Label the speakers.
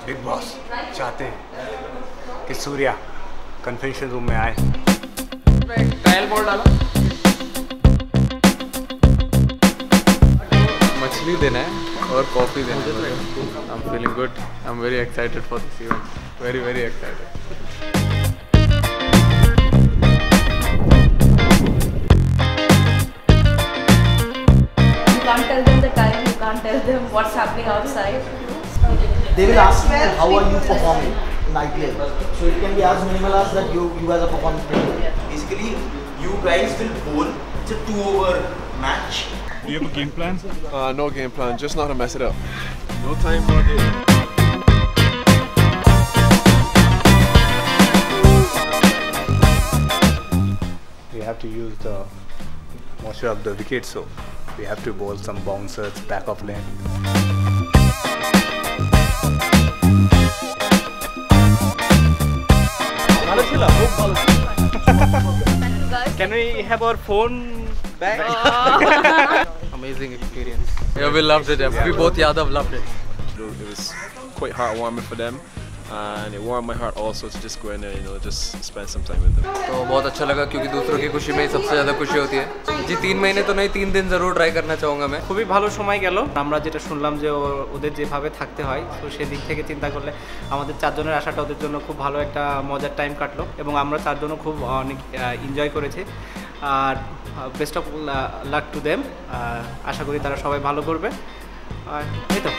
Speaker 1: Big boss चाहते हैं कि सूर्या कन्वेंशन रूम में आए।
Speaker 2: ट्रायल बॉल डाला, मछली देना है और कॉफी देना है। I am feeling good, I am very excited for this event, very very excited.
Speaker 3: You can't tell them the time, you can't tell them what's happening outside.
Speaker 4: They will ask you how are you performing nightly. So it can be as minimal as that you guys are performing pretty well. Basically, you guys will bowl. It's a 2-over match.
Speaker 5: Do you have a game plan?
Speaker 6: No game plan, just not to mess it up. No time for it.
Speaker 1: We have to use the most of the wickets, so we have to bowl some bouncers back of lane.
Speaker 2: Can we have our phone back? Amazing experience. Yeah, we loved it. We both Yadav loved it.
Speaker 6: It was quite heartwarming for them, and it warmed my heart also to just go in there, just spend some time with them.
Speaker 2: तो बहुत अच्छा लगा क्योंकि दूसरों की खुशी में सबसे ज़्यादा खुशी होती है जी। 3 মহিনে তো नहीं, 3 দিন ज़रूर ট্রাই करना चाहूँगा मैं।
Speaker 7: খুবই ভালো সময় গেল। আমরা যেটা শুনলাম যে ওদের যেভাবে থাকতে হয়, তো সেদিক থেকে চিন্তা করলে আমাদের 4 জনের আসাটা ওদের জন্য খুব ভালো একটা মজার টাইম কাটলো এবং আমরা 4 জনও খুব অনেক এনজয় করেছি। আর best of luck to them. আশা করি তারা সবাই ভালো করবে। আর এই তো।